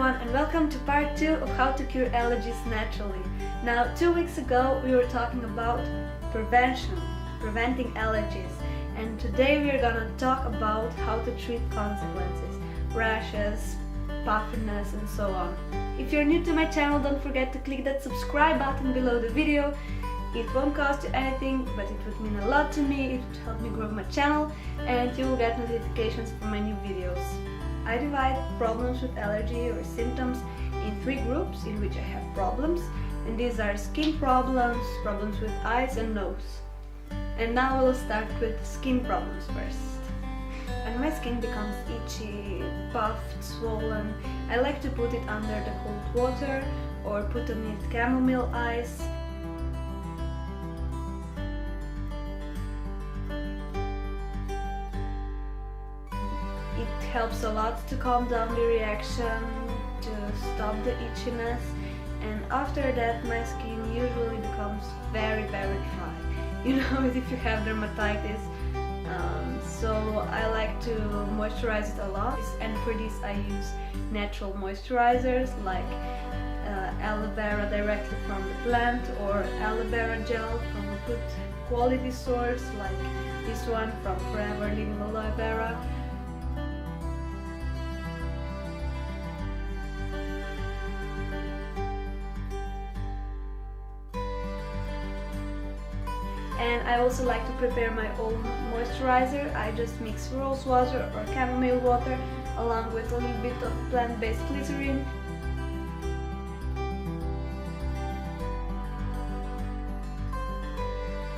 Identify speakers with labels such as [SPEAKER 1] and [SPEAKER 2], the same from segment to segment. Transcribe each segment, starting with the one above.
[SPEAKER 1] everyone, and welcome to part 2 of how to cure allergies naturally. Now, 2 weeks ago we were talking about preventing allergies, and today we are gonna talk about how to treat consequences, rashes, puffiness and so on. If you're new to my channel, don't forget to click that subscribe button below the video. It won't cost you anything, but it would mean a lot to me. It would help me grow my channel and you will get notifications for my new videos. I divide problems with allergy or symptoms in 3 groups in which I have problems, and these are skin problems, problems with eyes and nose. And now we'll start with skin problems first. When my skin becomes itchy, puffed, swollen, I like to put it under the cold water or put on it chamomile ice. It helps a lot to calm down the reaction, to stop the itchiness, and after that my skin usually becomes very dry. You know, if you have dermatitis. So I like to moisturize it a lot, and for this I use natural moisturizers like aloe vera directly from the plant or aloe vera gel from a good quality source like this one from Forever Living Aloe Vera. And I also like to prepare my own moisturizer. I just mix rose water or chamomile water along with a little bit of plant-based glycerin.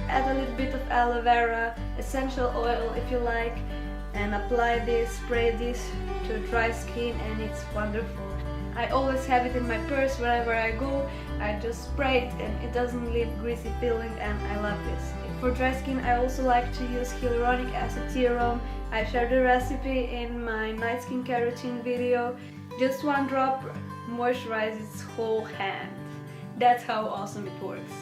[SPEAKER 1] Add a little bit of aloe vera, essential oil if you like, and apply this, spray this to dry skin, and it's wonderful. I always have it in my purse wherever I go. I just spray it and it doesn't leave greasy feeling, and I love this. For dry skin I also like to use hyaluronic acid serum. I shared the recipe in my night skincare routine video. Just 1 drop moisturizes whole hand. That's how awesome it works.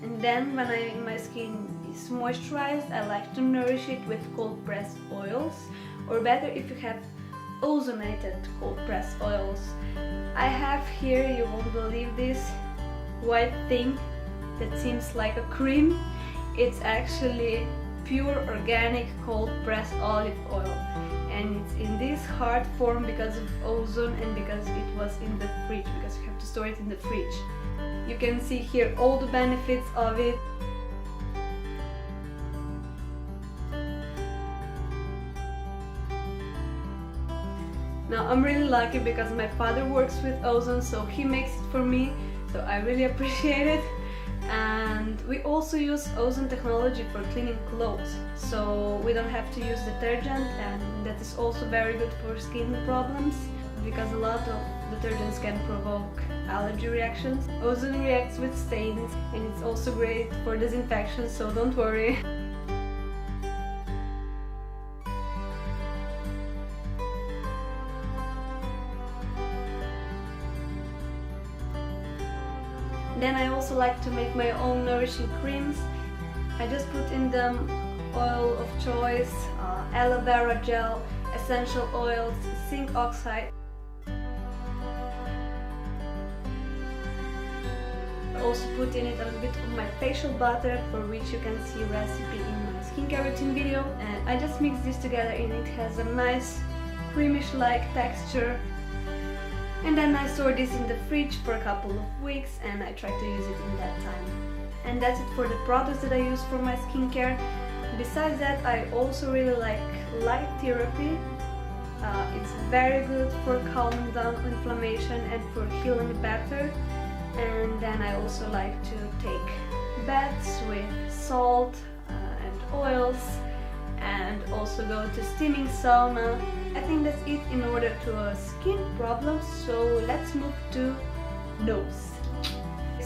[SPEAKER 1] And then when my skin is moisturized, I like to nourish it with cold pressed oils, or better if you have ozonated cold pressed oils. I have here, you won't believe this, white thing that seems like a cream. It's actually pure organic cold pressed olive oil, and it's in this hard form because of ozone and because it was in the fridge, because you have to store it in the fridge. You can see here all the benefits of it. Now I'm really lucky because my father works with ozone, so he makes it for me, so I really appreciate it. And we also use ozone technology for cleaning clothes, so we don't have to use detergent, and that is also very good for skin problems because a lot of detergents can provoke allergy reactions. Ozone reacts with stains, and it's also great for disinfection, so don't worry. Then I also like to make my own nourishing creams. I just put in them oil of choice, aloe vera gel, essential oils, zinc oxide. I also put in it a little bit of my facial butter, for which you can see a recipe in my skincare routine video. And I just mix this together, and it has a nice creamish-like texture. And then I store this in the fridge for a couple of weeks, and I try to use it in that time. And that's it for the products that I use for my skincare. Besides that, I also really like light therapy. It's very good for calming down inflammation and for healing better. And then I also like to take baths with salt and oils, and also go to steaming sauna. I think that's it in order to skin problems, so let's move to nose.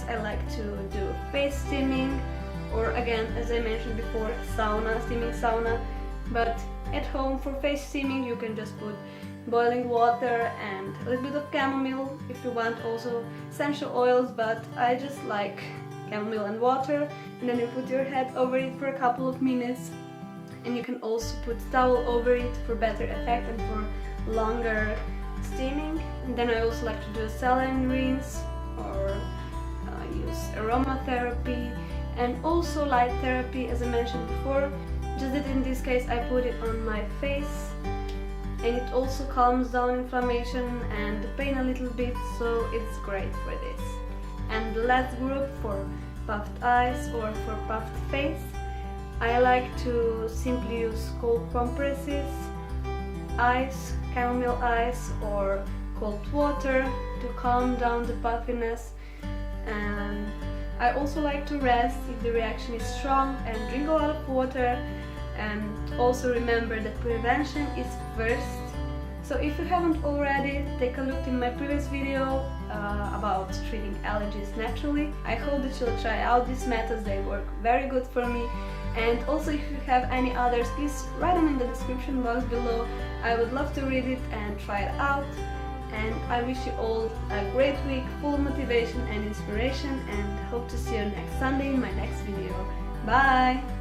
[SPEAKER 1] I like to do face steaming, or again, as I mentioned before, steaming sauna. But at home for face steaming you can just put boiling water and a little bit of chamomile if you want, also essential oils, but I just like chamomile and water, and then you put your head over it for a couple of minutes. And you can also put towel over it for better effect and for longer steaming. And then I also like to do a saline rinse or use aromatherapy and also light therapy, as I mentioned before. Just that in this case I put it on my face, and it also calms down inflammation and the pain a little bit, so it's great for this. And the last group, for puffed eyes or for puffed face, I like to simply use cold compresses, ice, chamomile ice or cold water to calm down the puffiness. And I also like to rest if the reaction is strong and drink a lot of water. And also remember that prevention is first. So if you haven't already, take a look in my previous video about treating allergies naturally. I hope that you'll try out these methods, they work very good for me. And also if you have any others, please write them in the description box below. I would love to read it and try it out. And I wish you all a great week full of motivation and inspiration, and hope to see you next Sunday in my next video. Bye!